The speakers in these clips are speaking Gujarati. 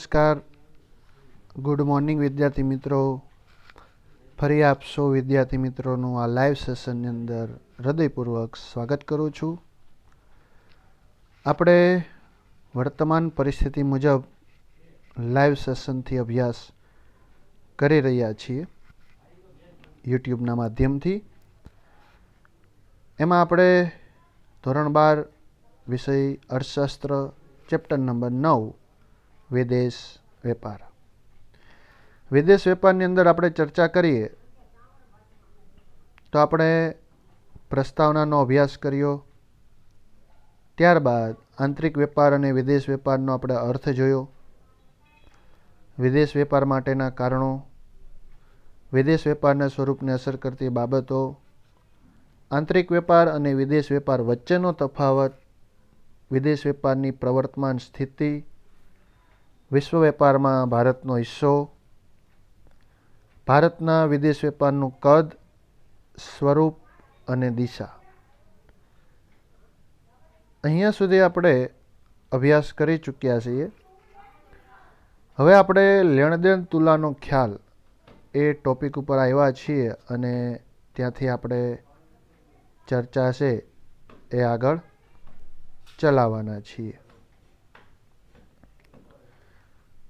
નમસ્કાર, ગુડ મોર્નિંગ વિદ્યાર્થી મિત્રો. ફરી આપ સૌ વિદ્યાર્થી મિત્રોનું આ લાઈવ સેશનની અંદર હૃદયપૂર્વક સ્વાગત કરું છું. આપણે વર્તમાન પરિસ્થિતિ મુજબ લાઈવ સેશનથી અભ્યાસ કરી રહ્યા છીએ યુટ્યુબના માધ્યમથી. એમાં આપણે ધોરણ 12 વિષય અર્થશાસ્ત્ર ચેપ્ટર નંબર 9 વિદેશ વેપાર. વિદેશ વેપારની અંદર આપણે ચર્ચા કરીએ તો આપણે પ્રસ્તાવનાનો અભ્યાસ કર્યો, ત્યારબાદ આંતરિક વેપાર અને વિદેશ વેપારનો આપણે અર્થ જોયો, વિદેશ વેપાર માટેના કારણો, વિદેશ વેપારના સ્વરૂપને અસર કરતી બાબતો, આંતરિક વેપાર અને વિદેશ વેપાર વચ્ચેનો તફાવત, વિદેશ વેપારની પ્રવર્તમાન સ્થિતિ, વિશ્વ વેપારમાં ભારતનો હિસ્સો, ભારતના વિદેશ વેપારનું કદ, સ્વરૂપ અને દિશા. અહીંયા સુધી આપણે અભ્યાસ કરી ચૂક્યા છીએ. હવે આપણે લેણદેણ તુલાનો ખ્યાલ એ ટોપિક ઉપર આવ્યા છીએ અને ત્યાંથી આપણે ચર્ચા છે એ આગળ ચલાવવાના છીએ.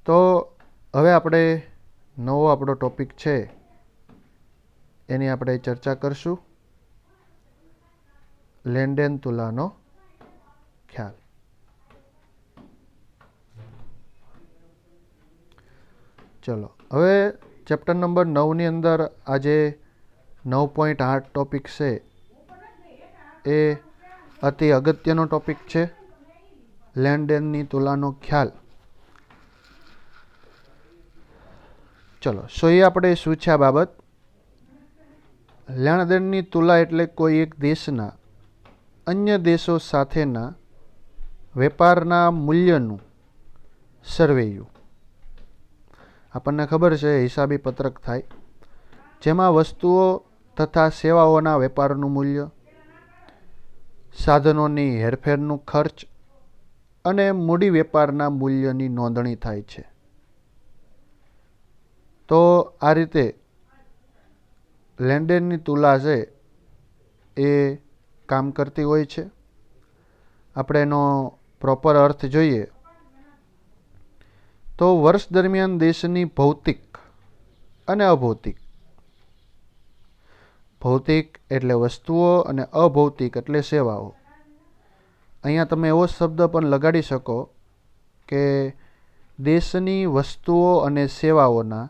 તો હવે આપણે નવો આપણો ટોપિક છે એની આપણે ચર્ચા કરશું, લેણદેણ તુલાનો ખ્યાલ. ચલો, હવે ચેપ્ટર નંબર 9ની અંદર આજે 9.8 ટોપિક છે એ અતિ અગત્યનો ટોપિક છે, લેણદેણની તુલાનો ખ્યાલ. ચલો જોઈએ આપણે શું છે આ બાબત. લેણદેણની તુલા એટલે કોઈ એક દેશના અન્ય દેશો સાથેના વેપારના મૂલ્યનું સરવૈયું. આપણને ખબર છે હિસાબી પત્રક થાય જેમાં વસ્તુઓ તથા સેવાઓના વેપારનું મૂલ્ય, સાધનોની હેરફેરનું ખર્ચ અને મૂડી વેપારના મૂલ્યની નોંધણી થાય છે. તો આ રીતે લેણદેણની તુલા છે એ કામ કરતી હોય છે. આપણે એનો પ્રોપર અર્થ જોઈએ તો વર્ષ દરમિયાન દેશની ભૌતિક અને અભૌતિક, ભૌતિક એટલે વસ્તુઓ અને અભૌતિક એટલે સેવાઓ. અહીંયા તમે એવો શબ્દ પણ લગાડી શકો કે દેશની વસ્તુઓ અને સેવાઓના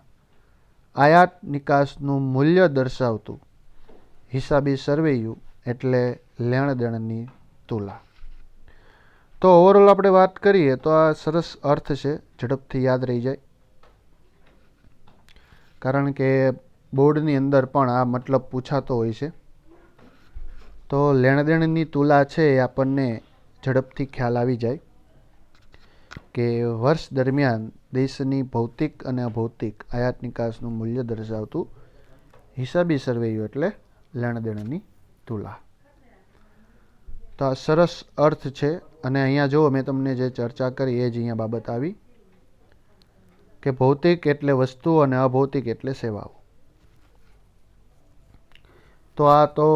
આયાત નિકાસનું મૂલ્ય દર્શાવતું હિસાબી સરવૈયું એટલે લેણદેણની તુલા. તો ઓવરઓલ આપણે વાત કરીએ તો આ સરસ અર્થ છે, ઝડપથી યાદ રહી જાય. કારણ કે બોર્ડની અંદર પણ આ મતલબ પૂછાતો હોય છે. તો લેણદેણની તુલા છે એ આપણને ઝડપથી ખ્યાલ આવી જાય કે વર્ષ દરમિયાન દેશની ભૌતિક અને અભૌતિક આયાત નિકાસનું મૂલ્ય દર્શાવતું હિસાબી સરવૈયું એટલે લેણદેણની તુલા. તો આ સરસ અર્થ છે. અને અહીંયા જુઓ, મેં તમને જે ચર્ચા કરી એ જ અહીંયા બાબત આવી કે ભૌતિક એટલે વસ્તુઓ અને અભૌતિક એટલે સેવાઓ. તો આ તો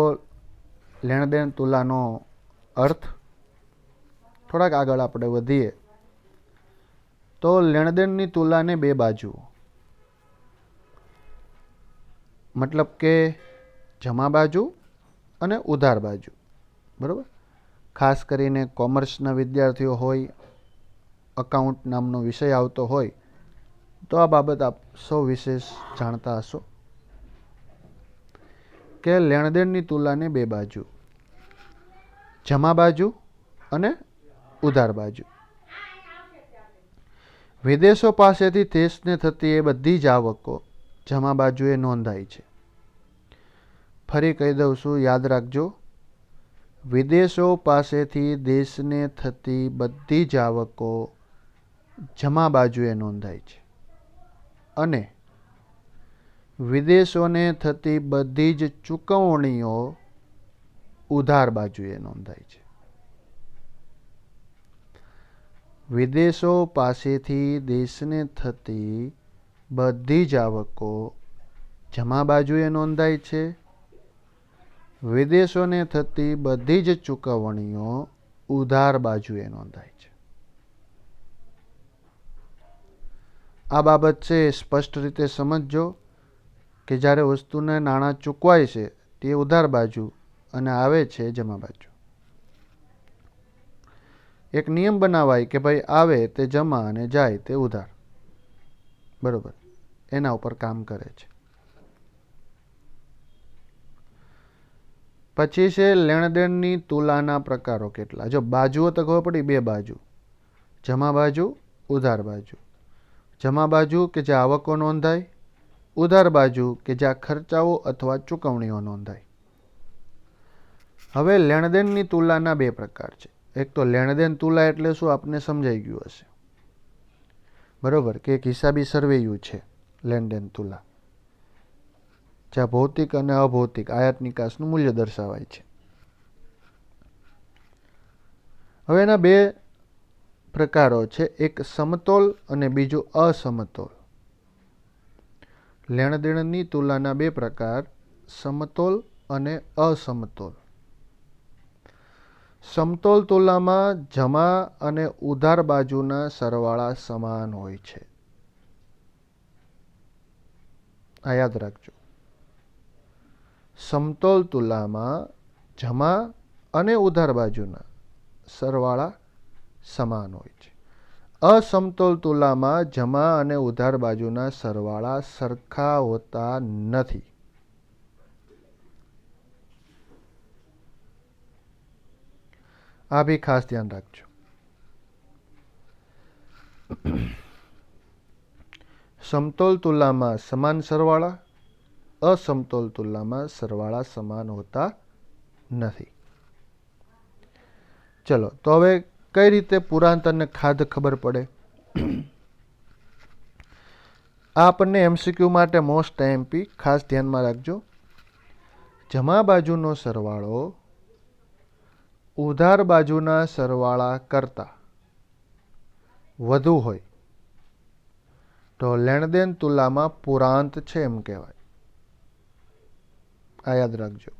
લેણદેણ તુલાનો અર્થ. થોડાક આગળ આપણે વધીએ તો લેણદેણની તુલાને બે બાજુઓ, મતલબ કે જમા બાજુ અને ઉધાર બાજુ. બરાબર, ખાસ કરીને કોમર્સના વિદ્યાર્થીઓ હોય, અકાઉન્ટ નામનો વિષય આવતો હોય તો આ બાબત આપ સૌ વિશેષ જાણતા હશો કે લેણદેણની તુલાને બે બાજુ, જમા બાજુ અને ઉધાર બાજુ. વિદેશો પાસેથી દેશને થતી એ બધી જ આવકો જમા બાજુએ નોંધાય છે. ફરી કહી દઉં છું, યાદ રાખજો, વિદેશો પાસેથી દેશને થતી બધી જ આવકો જમા બાજુએ નોંધાય છે અને વિદેશોને થતી બધી જ ચૂકવણીઓ ઉધાર બાજુએ નોંધાય છે. વિદેશો પાસેથી દેશને થતી બધી જ આવકો જમા બાજુએ નોંધાય છે. વિદેશોને થતી બધી જ ચૂકવણીઓ ઉધાર બાજુએ નોંધાય છે. આ બાબત છે સ્પષ્ટ રીતે સમજજો કે જ્યારે વસ્તુને નાણાં ચૂકવાય છે તે ઉધાર બાજુ અને આવે છે જમા બાજુ. એક નિયમ બનાવાય કે ભાઈ આવે તે જમા અને જાય તે ઉધાર. બરોબર, એના ઉપર કામ કરે છે. પછી છે લેણદેણની તુલાના પ્રકારો કેટલા. જો બાજુઓ તો ખબર પડી, બે બાજુ, જમા બાજુ, ઉધાર બાજુ. જમા બાજુ કે જ્યાં આવકો નોંધાય, ઉધાર બાજુ કે જ્યાં ખર્ચાઓ અથવા ચૂકવણીઓ નોંધાય. હવે લેણદેણની તુલાના બે પ્રકાર છે. એક તો લેણદેણ તુલા એટલે શું આપને સમજાઈ ગયું હશે. બરોબર, કે એક હિસાબી સરવૈયું છે લેણદેણ તુલા, જ્યાં ભૌતિક અને અભૌતિક આયાત નિકાસનું મૂલ્ય દર્શાવાય છે. હવે એના બે પ્રકારો છે, એક સમતોલ અને બીજું અસમતોલ. લેણદેણની તુલાના બે પ્રકાર, સમતોલ અને અસમતોલ. સમતોલ તુલામાં જમા અને ઉધાર બાજુના સરવાળા સમાન હોય છે. આ યાદ રાખજો. સમતોલ તુલામાં જમા અને ઉધાર બાજુના સરવાળા સમાન હોય છે. અસમતોલ તુલામાં જમા અને ઉધાર બાજુના સરવાળા સરખા હોતા નથી. આ બી ખાસ ધ્યાન રાખજો. સમતોલ તુલામાં સમાન સરવાળા, અસમતોલ તુલામાં સરવાળા સમાન હોતા નથી. ચલો, તો હવે કઈ રીતે પુરાંત અને ખાધ ખબર પડે? આ આપણને એમસીક્યુ માટે મોસ્ટ આઈએમપી, ખાસ ધ્યાનમાં રાખજો. જમા બાજુનો સરવાળો ઉધાર બાજુના સરવાળા કરતા વધુ હોય તો લેણદેણ તુલામાં પુરાંત છે એમ કહેવાય. આ યાદ રાખજો.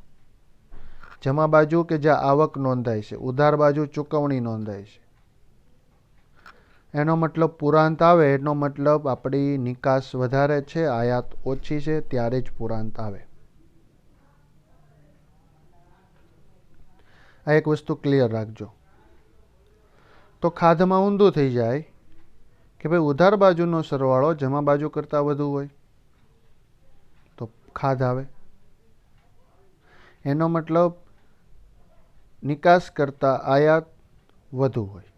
જમા બાજુ કે જ્યાં આવક નોંધાય છે, ઉધાર બાજુ ચૂકવણી નોંધાય છે, એનો મતલબ પુરાંત આવે, એનો મતલબ આપણી નિકાસ વધારે છે, આયાત ઓછી છે, ત્યારે જ પુરાંત આવે. આ એક વસ્તુ ક્લિયર રાખજો. તો ખાધમાં ઊંધું થઈ જાય કે ભાઈ ઉધાર બાજુનો સરવાળો જમા બાજુ કરતાં વધુ હોય તો ખાધ આવે. એનો મતલબ નિકાસ કરતાં આયાત વધુ હોય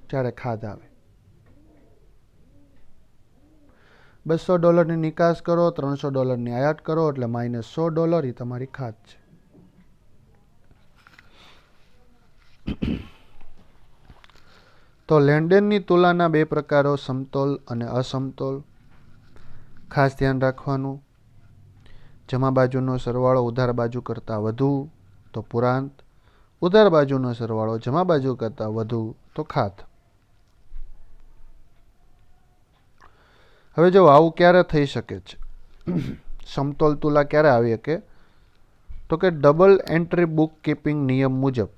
ત્યારે ખાધ આવે. $200 નિકાસ કરો, $300 આયાત કરો એટલે -$100 એ તમારી ખાધ છે. તો લેણદેણની તુલાના બે પ્રકારો, સમતોલ અને અસમતોલ. ખાસ ધ્યાન રાખવાનું. જમા બાજુનો સરવાળો ઉધાર બાજુ કરતાં વધુ તો પુરાંત, ઉધાર બાજુનો સરવાળો જમા બાજુ કરતાં વધુ તો ખાધ. હવે જો આવું ક્યારે થઈ શકે છે, સમતોલ તુલા ક્યારે આવી શકે, તો કે ડબલ એન્ટ્રી બુક કીપિંગ નિયમ મુજબ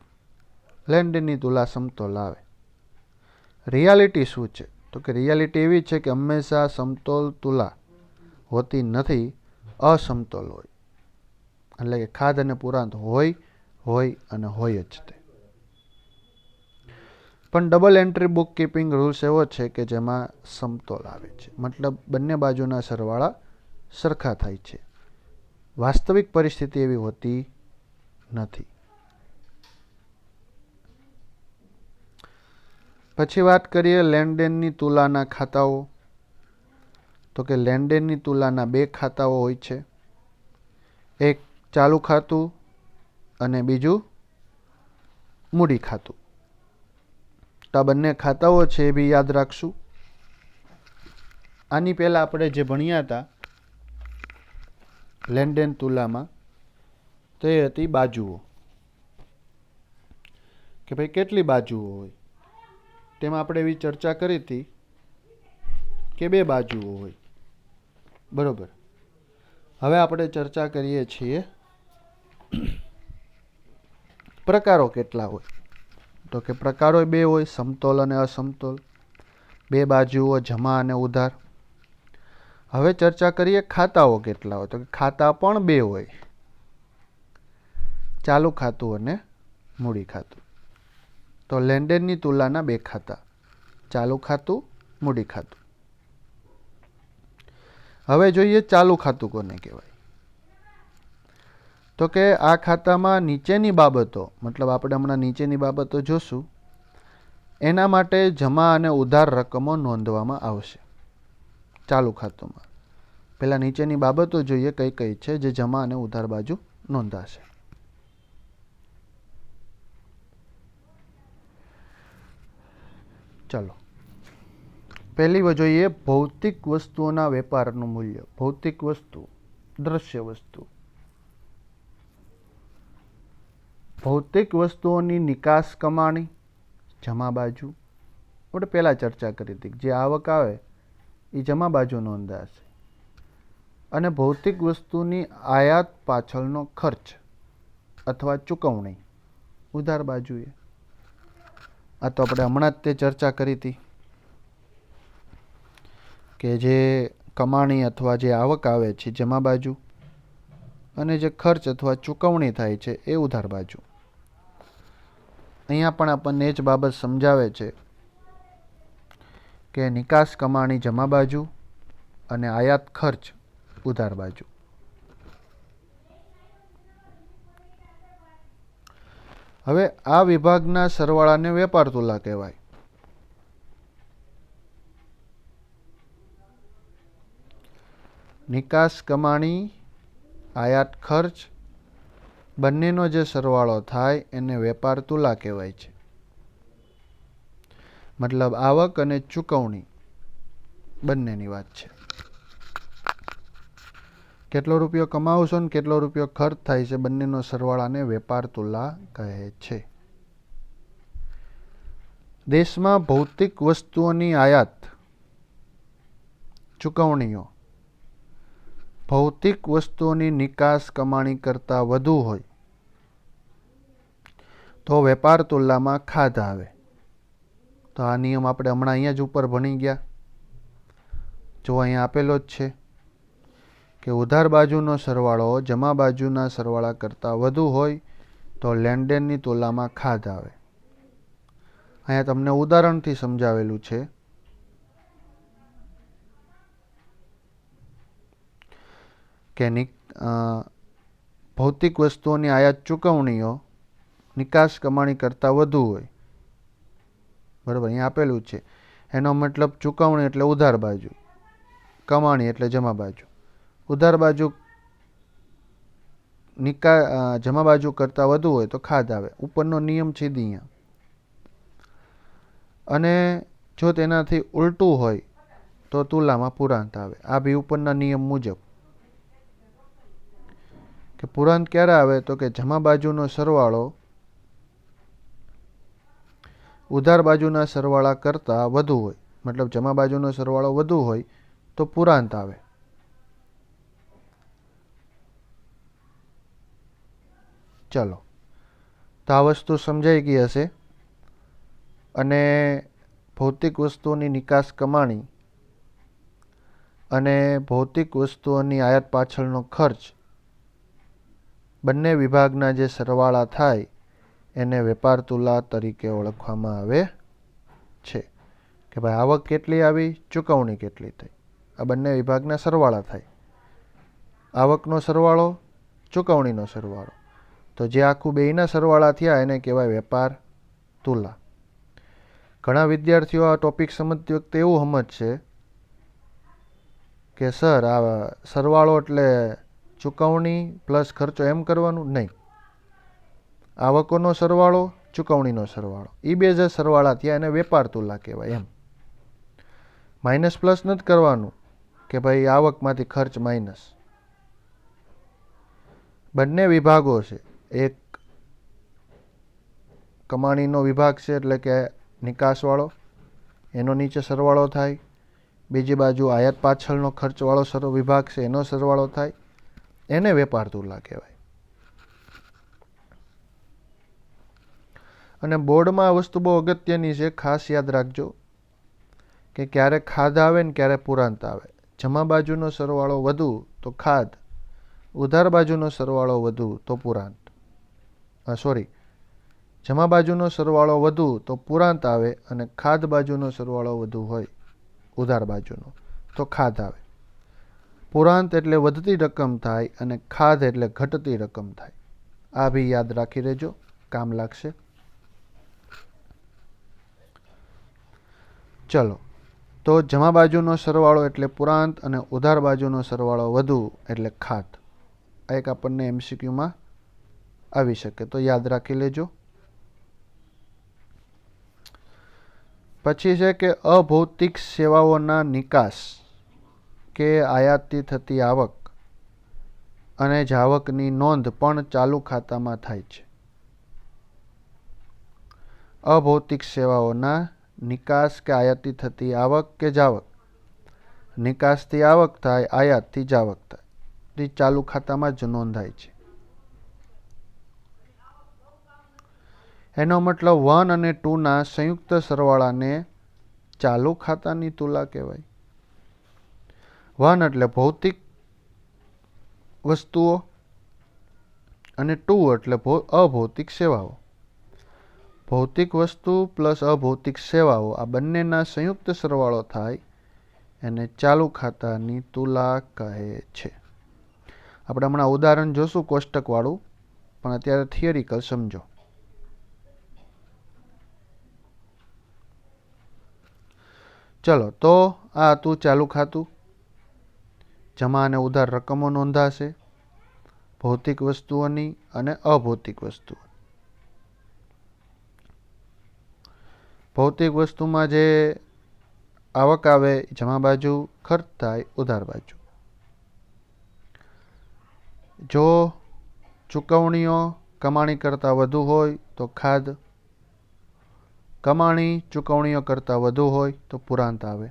લેણદેણની તુલા સમતોલ આવે. રિયાલિટી શું છે, તો કે રિયાલિટી એવી છે કે હંમેશા સમતોલ તુલા હોતી નથી, અસમતોલ હોય. એટલે કે ખાધ અને પુરાંત હોય અને હોય જ તે. પણ double entry book keeping rules એવો છે કે જેમાં સમતોલ આવે છે, મતલબ બંને બાજુના સરવાળા સરખા થાય છે. વાસ્તવિક પરિસ્થિતિ એવી હોતી નથી. પછી વાત કરીએ લેણદેણની તુલાના ખાતાઓ. તો કે લેણદેણની તુલાના બે ખાતાઓ હોય છે, એક ચાલુ ખાતું અને બીજું મૂડી ખાતું. તો આ બંને ખાતાઓ છે એ બી યાદ રાખશું. આની પહેલા આપણે જે ભણ્યા હતા લેણદેણ તુલામાં, તો એ હતી બાજુઓ, કે ભાઈ કેટલી બાજુઓ હોય તેમાં આપણે એવી ચર્ચા કરી હતી કે બે બાજુઓ હોય, બરોબર. હવે આપણે ચર્ચા કરીએ છીએ પ્રકારો કેટલા હોય. તો કે પ્રકારો બે હોય, સમતોલ અને અસમતોલ, બે બાજુઓ જમા અને ઉધાર. હવે ચર્ચા કરીએ ખાતાઓ કેટલા હોય. તો કે ખાતા પણ બે હોય, ચાલુ ખાતું અને મૂડી ખાતું. તો લેણદેણની તુલાના બે ખાતા, ચાલુ ખાતું, મૂડી ખાતું. હવે જોઈએ ચાલુ ખાતું કોને કહેવાય. તો કે આ ખાતામાં નીચેની બાબતો, મતલબ આપણે હમણાં નીચેની બાબતો જોશું, એના માટે જમા અને ઉધાર રકમો નોંધવામાં આવશે ચાલુ ખાતામાં. પહેલા નીચેની બાબતો જોઈએ કઈ કઈ છે જે જમા અને ઉધાર બાજુ નોંધાશે. ચાલો પહેલી જોઈએ ભૌતિક વસ્તુઓના વેપારનું મૂલ્ય. ભૌતિક વસ્તુ, દ્રશ્ય વસ્તુ. ભૌતિક વસ્તુઓની નિકાસ કમાણી જમા બાજુ. આપણે પહેલા ચર્ચા કરી હતી જે આવક આવે એ જમા બાજુ નોંધાશે, અને ભૌતિક વસ્તુની આયાત પાછળનો ખર્ચ અથવા ચૂકવણી ઉધાર બાજુએ. આ તો આપણે હમણાં જ તે ચર્ચા કરી હતી કે જે કમાણી અથવા જે આવક આવે છે જમા બાજુ, અને જે ખર્ચ અથવા ચૂકવણી થાય છે એ ઉધાર બાજુ. અહીંયા પણ આપણને એ જ બાબત સમજાવે છે કે નિકાસ કમાણી જમા બાજુ અને આયાત ખર્ચ ઉધાર બાજુ. હવે આ વિભાગના સરવાળાને વેપાર તુલા કહેવાય. નિકાસ કમાણી, આયાત ખર્ચ બંનેનો જે સરવાળો થાય એને વેપાર તુલા કહેવાય છે. મતલબ આવક અને ચૂકવણી બંનેની વાત છે. કેટલો રૂપિયો કમાવશો ને કેટલો રૂપિયો ખર્ચ થાય છે બંનેનો સરવાળાને વેપાર તુલા કહે છે. દેશમાં ભૌતિક વસ્તુઓની આયાત ચૂકવણીઓ ભૌતિક વસ્તુઓની નિકાસ કમાણી કરતાં વધુ હોય તો વેપાર તુલામાં ખાધ આવે. તો આ નિયમ આપણે હમણાં અહીંયા જ ઉપર ભણી ગયા. જો અહીંયા આપેલો જ છે કે ઉધાર બાજુનો સરવાળો જમા બાજુના સરવાળા કરતાં વધુ હોય તો લેણદેણની તુલામાં ખાધ આવે. અહીંયા તમને ઉદાહરણથી સમજાવેલું છે કે ભૌતિક વસ્તુઓની આયાત ચૂકવણીઓ નિકાસ કમાણી કરતાં વધુ હોય. બરાબર, અહીંયા આપેલું છે. એનો મતલબ ચૂકવણી એટલે ઉધાર બાજુ, કમાણી એટલે જમા બાજુ. ઉધાર બાજુ જમા બાજુ કરતાં વધુ હોય તો ખાધ આવે. ઉપરનો નિયમ છે અહીંયા. અને જો તેનાથી ઉલટું હોય તો તુલામાં પુરાંત આવે. આ બી ઉપરના નિયમ મુજબ. કે પુરાંત ક્યારે આવે તો કે જમા બાજુનો સરવાળો ઉધાર બાજુના સરવાળા કરતાં વધુ હોય. મતલબ જમા બાજુનો સરવાળો વધુ હોય તો પુરાંત આવે. ચલો, તો આ વસ્તુ સમજાઈ ગઈ હશે. અને ભૌતિક વસ્તુઓની નિકાસ કમાણી અને ભૌતિક વસ્તુઓની આયાત પાછળનો ખર્ચ બંને વિભાગના જે સરવાળા થાય એને વેપાર તુલા તરીકે ઓળખવામાં આવે છે. કે ભાઈ આવક કેટલી આવી, ચૂકવણી કેટલી થઈ, આ બંને વિભાગના સરવાળા થાય. આવકનો સરવાળો, ચૂકવણીનો સરવાળો. તો જે આખું બેયના સરવાળા થયા એને કહેવાય વેપાર તુલા. ઘણા વિદ્યાર્થીઓ આ ટોપિક સમજતી વખતે એવું સમજશે કે સર આ સરવાળો એટલે ચૂકવણી પ્લસ ખર્ચો એમ કરવાનું. નહીં, આવકોનો સરવાળો, ચૂકવણીનો સરવાળો, એ બે જે સરવાળા થયા એને વેપાર તુલા કહેવાય. એમ માઇનસ પ્લસ નથી કરવાનું કે ભાઈ આવકમાંથી ખર્ચ માઇનસ. બંને વિભાગો છે. એક કમાણીનો વિભાગ છે એટલે કે નિકાસવાળો, એનો નીચે સરવાળો થાય, બીજી બાજુ આયાત પાછળનો ખર્ચવાળો વિભાગ છે એનો સરવાળો થાય, એને વેપાર તુલા કહેવાય. અને બોર્ડમાં આ વસ્તુ બહુ અગત્યની છે, ખાસ યાદ રાખજો કે ક્યારે ખાધ આવે ને ક્યારે પુરાંત આવે. જમા બાજુનો સરવાળો વધુ તો ખાધ, ઉધાર બાજુનો સરવાળો વધુ તો પુરાંત. જમા બાજુનો સરવાળો વધુ તો પુરાંત આવે અને ખાધ બાજુનો સરવાળો વધુ હોય ઉધાર બાજુનો તો ખાધ આવે. પુરાંત એટલે વધતી રકમ થાય અને ખાધ એટલે ઘટતી રકમ થાય. આ બી યાદ રાખી લેજો, કામ લાગશે. ચલો, તો જમા બાજુનો સરવાળો એટલે પુરાંત અને ઉધાર બાજુનો સરવાળો વધુ એટલે ખાધ. આ એક આપણને MCQમાં આવી શકે તો યાદ રાખી લેજો. પછી છે કે અભૌતિક સેવાઓના નિકાસ કે આયાતથી થતી આવક અને જાવકની નોંધ પણ ચાલુ ખાતામાં થાય છે. અભૌતિક સેવાઓના નિકાસ કે આયાતથી થતી આવક કે જાવક, નિકાસથી આવક થાય, આયાતથી જાવક થાય, તે ચાલુ ખાતામાં જ નોંધાય છે. એનો મતલબ 1 અને 2ના સંયુક્ત સરવાળાને ચાલુ ખાતાની તુલા કહેવાય. 1 એટલે ભૌતિક વસ્તુઓ અને 2 એટલે અભૌતિક સેવાઓ. ભૌતિક વસ્તુ પ્લસ અભૌતિક સેવાઓ આ બંનેના સંયુક્ત સરવાળો થાય એને ચાલુ ખાતાની તુલા કહે છે. આપણે હમણાં ઉદાહરણ જોશું કોષ્ટકવાળું, પણ અત્યારે થિયરિકલ સમજો. ચલો, તો આ હતું ચાલુ ખાતું. જમા અને ઉધાર રકમો નોંધાશે, ભૌતિક વસ્તુઓની અને અભૌતિક વસ્તુઓ. ભૌતિક વસ્તુમાં જે આવક આવે જમા બાજુ, ખર્ચ થાય ઉધાર બાજુ. જો ચૂકવણીઓ કમાણી કરતાં વધુ હોય તો ખાધ, કમાણી ચૂકવણીઓ કરતાં વધુ હોય તો પુરાંત આવે.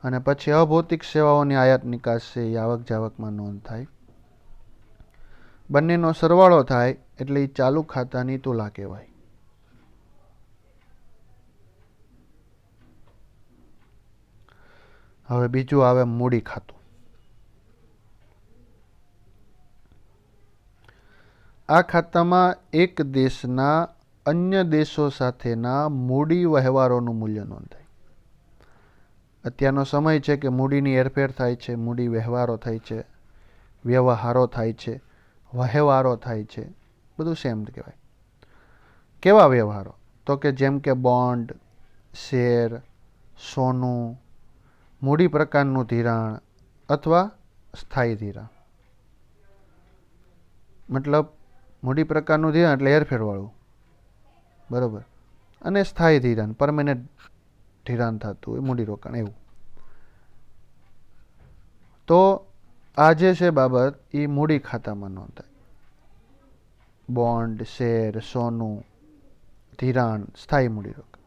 અને પછી અભૌતિક સેવાઓની આયાત નિકાસ છે એ આવક જાવકમાં નોંધ થાય. બંનેનો સરવાળો થાય એટલે એ ચાલુ ખાતાની તુલા કહેવાય. હવે બીજું આવે મૂડી ખાતું. આ ખાતામાં એક દેશના અન્ય દેશો સાથેના મૂડી વ્યવહારોનું મૂલ્ય નોંધાય. અત્યારનો સમય છે કે મૂડીની હેરફેર થાય છે, મૂડી વ્યવહારો થાય છે, વ્યવહારો થાય છે, વહેવારો થાય છે, બધું સેમ કહેવાય. કેવા વ્યવહારો? તો કે જેમ કે બોન્ડ, શેર, સોનું, મૂડી પ્રકારનું ધિરાણ અથવા સ્થાયી ધિરાણ. મતલબ મૂડી પ્રકારનું ધિરાણ એટલે હેરફેરવાળું, બરાબર, અને સ્થાયી ધિરાણ પરમેનન્ટ ધિરાણ થતું હોય, મૂડીરોકાણ એવું. તો આ જે છે બાબત એ મૂડી ખાતામાં નોંધાય. બોન્ડ, શેર, સોનું, ધિરાણ, સ્થાયી મૂડીરોકાણ.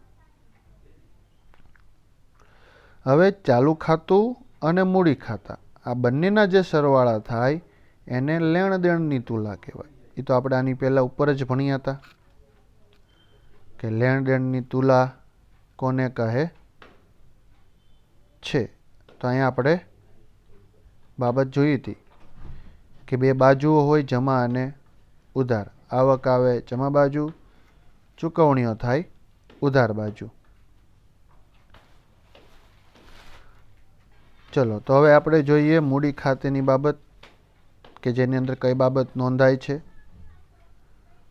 હવે ચાલુ ખાતું અને મૂડી ખાતા આ બંનેના જે સરવાળા થાય એને લેણ દેણની તુલા કહેવાય. એ તો આપણે આની પહેલાં ઉપર જ ભણ્યા હતા કે લેણ દેણની તુલા કોને કહે છે. તો અહીંયા આપણે બાબત જોઈ હતી કે બે બાજુઓ હોય જમા અને ઉધાર. આવક આવે જમા બાજુ, ચૂકવણીઓ થાય ઉધાર બાજુ. ચલો, તો હવે આપણે જોઈએ મૂડી ખાતેની બાબત કે જેની અંદર કઈ બાબત નોંધાય છે.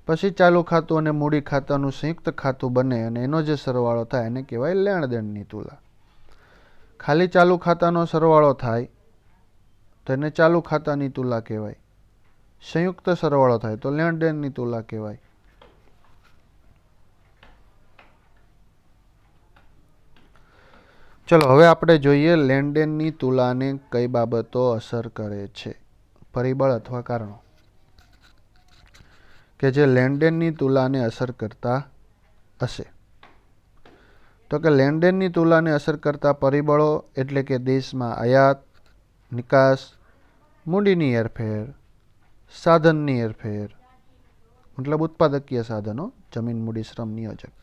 પછી ચાલુ ખાતું અને મૂડી ખાતાનું સંયુક્ત ખાતું બને અને એનો જે સરવાળો થાય એને કહેવાય લેણ દેણની તુલા. ખાલી ચાલુ ખાતાનો સરવાળો થાય તો એને ચાલુ ખાતાની તુલા કહેવાય. સંયુક્ત સરવાળો થાય તો લેણ દેણની તુલા કહેવાય. ચલો, હવે આપણે જોઈએ લેણ દેણની તુલાને કઈ બાબતો અસર કરે છે, પરિબળ અથવા કારણો કે જે લેણ દેણની તુલાને અસર કરતા હશે? તો કે લેણદેણની તુલાને અસર કરતા પરિબળો એટલે કે દેશમાં આયાત, નિકાસ, મૂડીની હેરફેર, સાધનની હેરફેર, મતલબ ઉત્પાદકીય સાધનો, જમીન, મૂડી, શ્રમ, નિયોજક,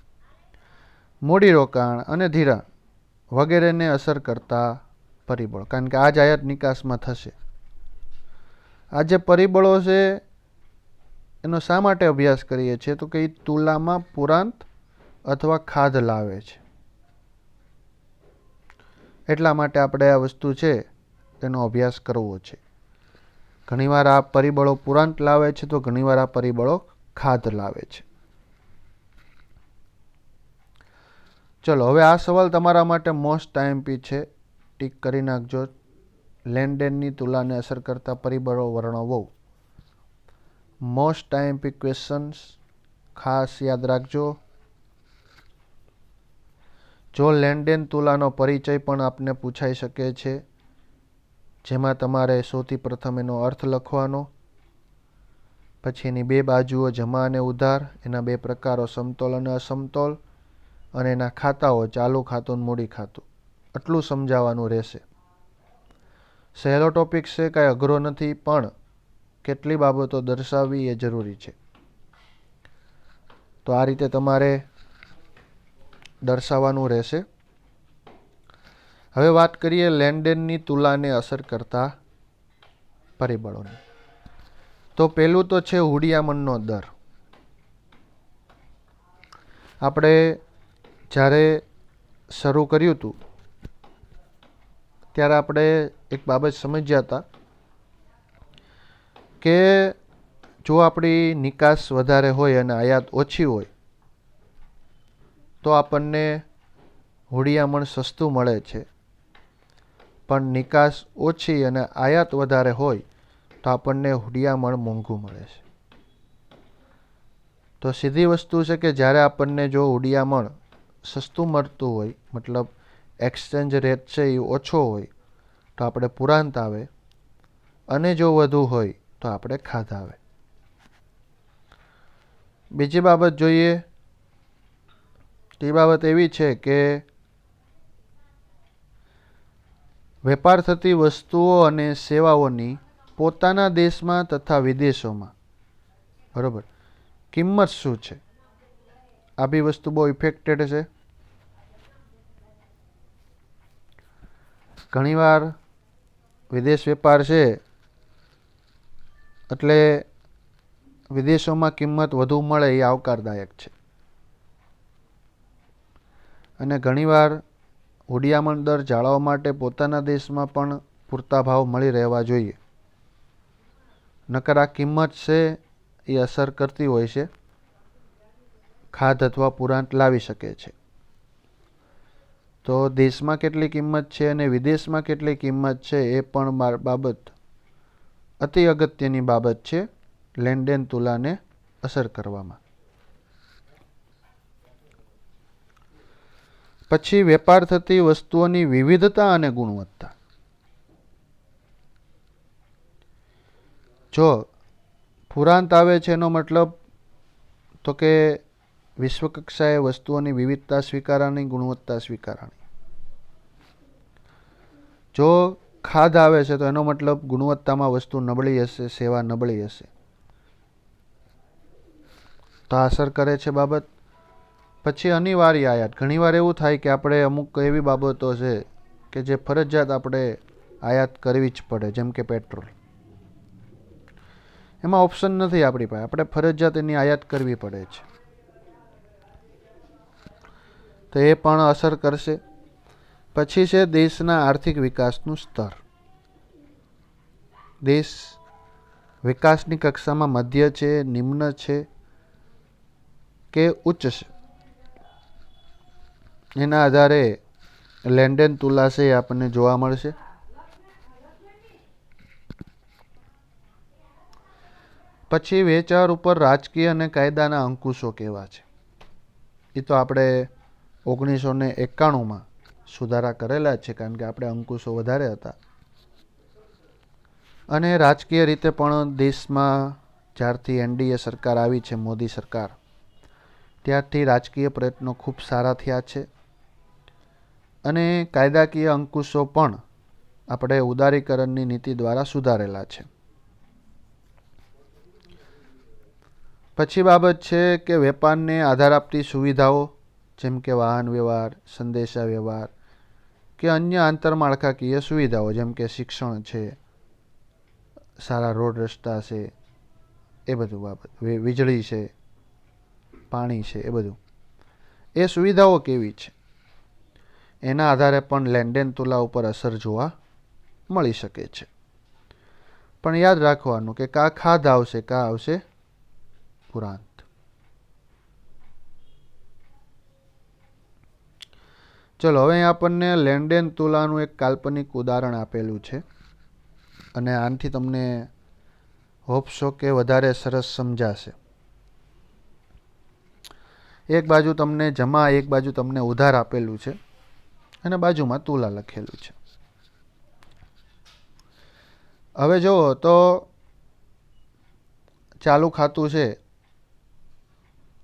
મૂડીરોકાણ અને ધિરાણ વગેરેને અસર કરતા પરિબળો. કારણ કે આ જ આયાત નિકાસમાં થશે. આ જે પરિબળો છે એનો શા માટે અભ્યાસ કરીએ છીએ? તો કે એ તુલામાં પુરાંત અથવા ખાધ લાવે છે, એટલા માટે આપણે આ વસ્તુ છે તેનો અભ્યાસ કરવો છે. ઘણીવાર આ પરિબળો પુરાંત લાવે છે તો ઘણીવાર આ પરિબળો ખાધ લાવે છે. ચલો, હવે આ સવાલ તમારા માટે મોસ્ટ આઈએમપી છે, ટીક કરી નાખજો. લેણદેણની તુલાને અસર કરતા પરિબળો વર્ણવો. મોસ્ટ આઈએમપી ક્વેશ્ચન્સ, ખાસ યાદ રાખજો. જો લેણદેણ તુલાનો પરિચય પણ આપને પૂછાઈ શકે છે, જેમાં તમારે સૌથી પ્રથમ એનો અર્થ લખવાનો, પછી એની બે બાજુઓ જમા અને ઉધાર, એના બે પ્રકારો સમતોલ અને અસમતોલ, અને એના ખાતાઓ ચાલુ ખાતું અને મૂડી ખાતું, આટલું સમજાવવાનું રહેશે. સહેલો ટોપિક છે, કાંઈ અઘરો નથી, પણ કેટલી બાબતો દર્શાવવી એ જરૂરી છે. તો આ રીતે તમારે દર્શાવવાનું રહેશે. હવે વાત કરીએ લેણદેણની તુલાને અસર કરતા પરિબળોની. તો પહેલું તો છે હુંડિયામણનો દર. આપણે જ્યારે શરૂ કર્યું હતું ત્યારે આપણે એક બાબત સમજ્યા હતા કે જો આપણી નિકાસ વધારે હોય અને આયાત ઓછી હોય તો આપણને હુંડિયામણ સસ્તું મળે છે, પણ નિકાસ ઓછી અને આયાત વધારે હોય તો આપણને હુંડિયામણ મોંઘું મળે છે. તો સીધી વસ્તુ છે કે જ્યારે આપણને જો હુંડિયામણ સસ્તું મળતું હોય, મતલબ એક્સચેન્જ રેટ છે એ ઓછો હોય તો આપણે પુરાંત આવે, અને જો વધુ હોય તો આપણે ખાધ આવે. બીજી બાબત જોઈએ, તે બાબત એવી છે કે વેપાર થતી વસ્તુઓ અને સેવાઓની પોતાના દેશમાં તથા વિદેશોમાં, બરોબર, કિંમત શું છે? આ બી વસ્તુ બહુ ઇફેક્ટેડ છે. ઘણીવાર વિદેશ વેપાર છે એટલે વિદેશોમાં કિંમત વધુ મળે એ આવકારદાયક છે, અને ઘણીવાર હુંડિયામણ દર જાળવવા માટે પોતાના દેશમાં પણ પૂરતા ભાવ મળી રહેવા જોઈએ. નકર આ કિંમત છે એ અસર કરતી હોય છે, ખાધ અથવા પુરાંત લાવી શકે છે. તો દેશમાં કેટલી કિંમત છે અને વિદેશમાં કેટલી કિંમત છે એ પણ બાબત અતિ અગત્યની બાબત છે લેણદેણ તુલાને અસર કરવામાં. પછી વેપાર થતી વસ્તુઓની વિવિધતા અને ગુણવત્તા. જો પુરાંત આવે છે એનો મતલબ તો કે વિશ્વકક્ષાએ વસ્તુઓની વિવિધતા સ્વીકારવાની, ગુણવત્તા સ્વીકારવાની. જો ખાધ આવે છે તો એનો મતલબ ગુણવત્તામાં વસ્તુ નબળી હશે, સેવા નબળી હશે, તો અસર કરે છે બાબત. પછી અનિવાર્ય આયાત. ઘણીવાર એવું થાય કે આપણે અમુક એવી બાબતો છે કે જે ફરજિયાત આપણે આયાત કરવી જ પડે, જેમ કે પેટ્રોલ. એમાં ઓપ્શન નથી આપણી પાસે, આપણે ફરજિયાત એની આયાત કરવી પડે છે, તો એ પણ અસર કરશે. પછી છે દેશના આર્થિક વિકાસનું સ્તર. દેશ વિકાસની કક્ષામાં મધ્ય છે, નિમ્ન છે કે ઉચ્ચ છે, એના આધારે લેણદેણ તુલા છે એ આપણને જોવા મળશે. પછી વેચાણ ઉપર રાજકીય અને કાયદાના અંકુશો કેવા છે? એ તો આપણે 1991માં સુધારા કરેલા છે, કારણ કે આપણે અંકુશો વધારે હતા. અને રાજકીય રીતે પણ દેશમાં જ્યારથી એનડીએ સરકાર આવી છે, મોદી સરકાર, ત્યારથી રાજકીય પ્રયત્નો ખૂબ સારા થયા છે અને કાયદાકીય અંકુશો પણ આપણે ઉદારીકરણની નીતિ દ્વારા સુધારેલા છે. પછી બાબત છે કે વેપારને આધાર આપતી સુવિધાઓ જેમ કે વાહન વ્યવહાર, સંદેશા વ્યવહાર કે અન્ય આંતરમાળખાકીય સુવિધાઓ જેમ કે શિક્ષણ છે, સારા રોડ રસ્તા છે, એ બધું બાબત, વીજળી છે, પાણી છે, એ બધું, એ સુવિધાઓ કેવી છે એના આધારે પણ લેણદેણ તુલા ઉપર અસર જોવા મળી શકે છે. પણ યાદ રાખવાનું કે કા ખાધ આવશે, કા આવશે પુરાંત. ચલો હવે આપણને લેણદેણ તુલાનું એક કાલ્પનિક ઉદાહરણ આપેલું છે અને આનાથી તમને હોપશો કે વધારે સરસ સમજાશે. એક બાજુ તમને જમા, એક બાજુ તમને ઉધાર આપેલું છે અને બાજુમાં તુલા લખેલું છે. હવે જુઓ તો ચાલુ ખાતું છે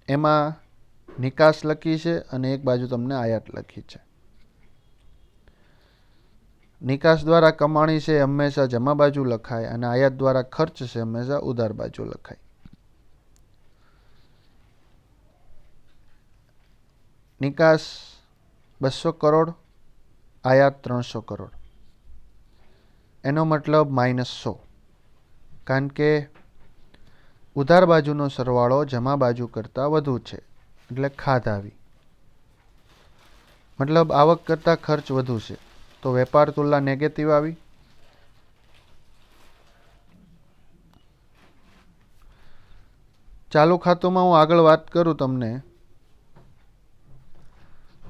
એમાં નિકાસ લખી છે અને એક બાજુ તમને આયાત લખી છે. નિકાસ દ્વારા કમાણી છે હંમેશા જમા બાજુ લખાય અને આયાત દ્વારા ખર્ચ છે હંમેશા ઉધાર બાજુ લખાય. નિકાસ 200 કરોડ, આયાત 300 કરોડ, એનો મતલબ -100, કારણ કે ઉધાર બાજુનો સરવાળો જમા બાજુ કરતાં વધુ છે એટલે ખાધ આવી. મતલબ આવક કરતાં ખર્ચ વધુ છે તો વેપાર તુલા નેગેટિવ આવી. ચાલુ ખાતુંમાં હું આગળ વાત કરું તમને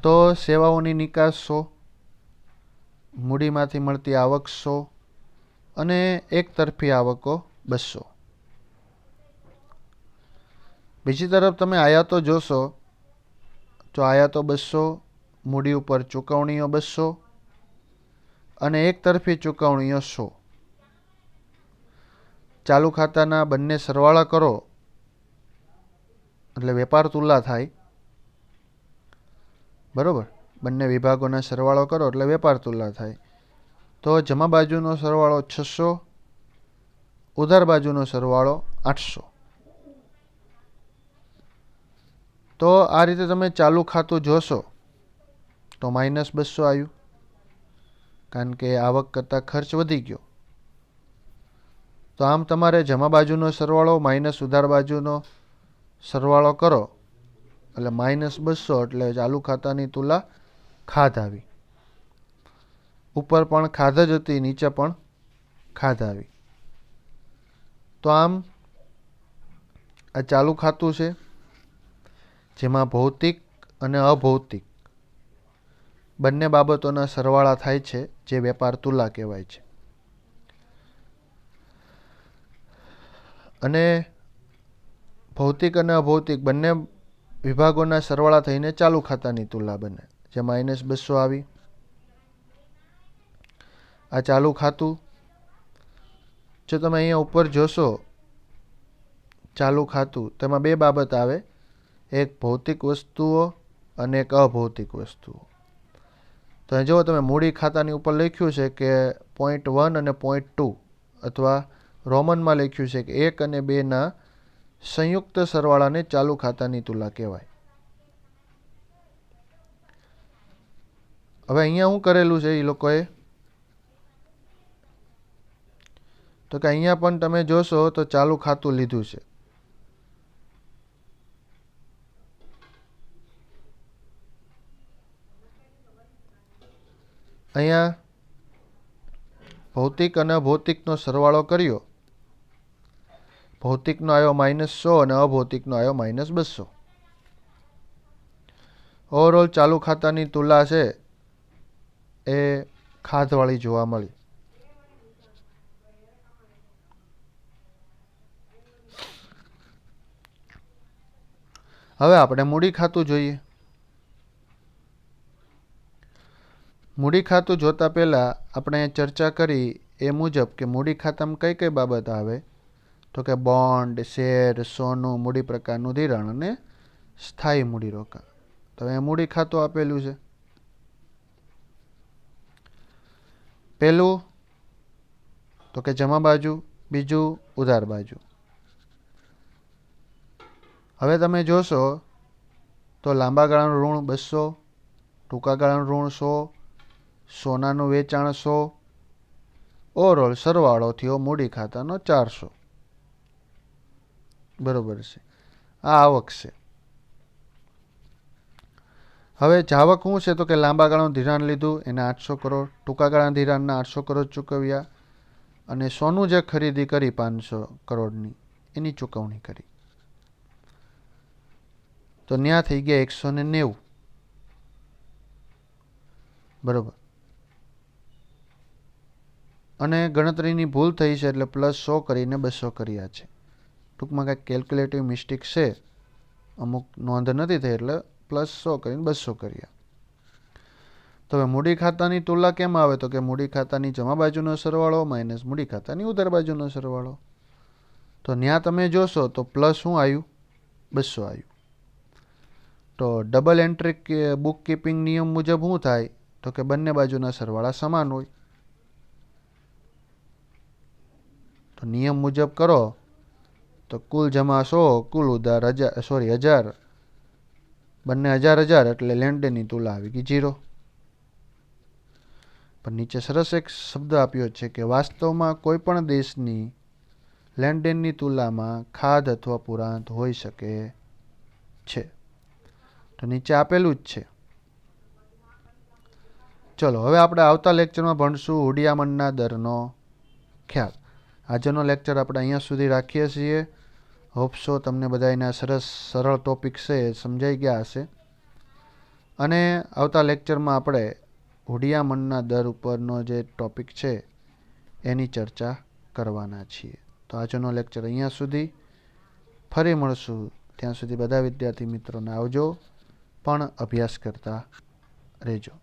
તો સેવાઓની નિકાસ 100, મૂડીમાંથી મળતી આવક 100 અને એક તરફી આવકો 200. બીજી તરફ તમે આયાતો જોશો તો આયાતો 200, મૂડી ઉપર ચૂકવણીઓ 200 અને એક તરફી ચૂકવણીઓ 100. ચાલુ ખાતાના બંને સરવાળા કરો એટલે વેપાર તુલા થાય. બરોબર, બંને વિભાગોના સરવાળો કરો એટલે વેપાર તુલા થાય. તો જમા બાજુનો સરવાળો 600, ઉધાર બાજુનો સરવાળો 800. તો આ રીતે તમે ચાલુ ખાતું જોશો તો -200 આવ્યું કારણ કે આવક કરતાં ખર્ચ વધી ગયો. તો આમ તમારે જમા બાજુનો સરવાળો માઇનસ ઉધાર બાજુનો સરવાળો કરો એટલે -200 એટલે ચાલુ ખાતાની તુલા ખાધ આવી. ઉપર પણ ખાધ જ હતી, નીચે પણ ખાધ આવી. તો આમ આ ચાલુ ખાતું છે જેમાં ભૌતિક અને અભૌતિક બંને બાબતોના સરવાળા થાય છે જે વેપાર તુલા કહેવાય છે. અને ભૌતિક અને અભૌતિક બંને વિભાગોના સરવાળા થઈને ચાલુ ખાતાની તુલા બને જે -200 આવી. આ ચાલુ ખાતું, જો તમે અહીંયા ઉપર જોશો ચાલુ ખાતું, તેમાં બે બાબત આવે, એક ભૌતિક વસ્તુઓ અને એક અભૌતિક વસ્તુઓ. તો જો તમે મૂડી ખાતાની ઉપર લખ્યું છે કે 0.1 અને 0.2 અથવા રોમનમાં લખ્યું છે કે 1 અને 2ના સંયુક્ત સરવાળાને ચાલુ ખાતાની તુલા કહેવાય. હવે અહીંયા શું કરેલું છે એ લોકોએ, તો કે અહીંયા પણ તમે જોશો તો ચાલુ ખાતું લીધું છે. અહીંયા ભૌતિક અને અભૌતિકનો સરવાળો કર્યો. ભૌતિકનો આવ્યો -100 અને અભૌતિકનો આવ્યો -200. ઓવરઓલ ચાલુ ખાતાની તુલા છે એ ખાધવાળી જોવા મળી. હવે આપણે મૂડી ખાતું જોઈએ. મૂડી ખાતું જોતા પહેલાં આપણે ચર્ચા કરી એ મુજબ કે મૂડી ખાતામાં કઈ કઈ બાબત આવે, તો કે બોન્ડ, શેર, સોનું, મૂડી પ્રકારનું ધિરાણ અને સ્થાયી મૂડીરોકાણ. તો અહીંયા મૂડી ખાતું આપેલું છે. પહેલું તો કે જમા બાજુ, બીજું ઉધાર બાજુ. હવે તમે જોશો તો લાંબા ગાળાનું ઋણ 200, ટૂંકા ગાળાનું ઋણ 100, સોનાનું વેચાણ 100, ઓવરઓલ સરવાળો થયો મૂડી ખાતાનો 400. બરોબર છે. આ આવક છે. હવે જાવક શું છે તો કે લાંબા ગાળાનું ધિરાણ લીધું એને 800 કરોડ, ટૂંકા ગાળાના ધિરાણના 800 કરોડ ચૂકવ્યા અને સોનું જે ખરીદી કરી 500 કરોડની એની ચૂકવણી કરી. તો ન્યા થઈ ગયા 190. બરોબર. અને ગણતરીની ભૂલ થઈ છે એટલે +100 કરીને 200 કર્યા છે. ટૂંકમાં કાંઈક કેલ્ક્યુલેટિવ મિસ્ટેક છે, અમુક નોંધ નથી થઈ એટલે +100 કરીને 200 કર્યા. તો હવે મૂડી ખાતાની તુલના કેમ આવે તો કે મૂડી ખાતાની જમા બાજુનો સરવાળો માઇનસ મૂડી ખાતાની ઉધાર બાજુનો સરવાળો. તો ત્યાં તમે જોશો તો પ્લસ શું આવ્યું? 200 આવ્યું. તો ડબલ એન્ટ્રી બુક કીપિંગ નિયમ મુજબ શું થાય તો કે બંને બાજુના સરવાળા સમાન હોય. તો નિયમ મુજબ કરો તો કુલ જમા 100, કુલ ઉધાર 1000, બંને 1000 એટલે લેણદેણની તુલા આવી ગઈ 0. પણ નીચે સરસ એક શબ્દ આપ્યો છે કે વાસ્તવમાં કોઈ પણ દેશની લેણદેણની તુલામાં ખાધ અથવા પુરાંત હોઈ શકે છે. તો નીચે આપેલું જ છે. ચલો હવે આપણે આવતા લેક્ચરમાં ભણશું હુંડિયામણના દરનો ખ્યાલ. આજનો લેક્ચર આપણે અહીંયા સુધી રાખીએ છીએ. હોપસો તમને બધાના સરળ ટોપિક છે એ સમજાઈ ગયા હશે. અને આવતા લેક્ચરમાં આપણે હુંડિયામણના દર ઉપરનો જે ટોપિક છે એની ચર્ચા કરવાના છીએ. તો આજનો લેક્ચર અહીંયા સુધી. ફરી મળશું. ત્યાં સુધી બધા વિદ્યાર્થી મિત્રોને આવજો, પણ અભ્યાસ કરતા રહેજો.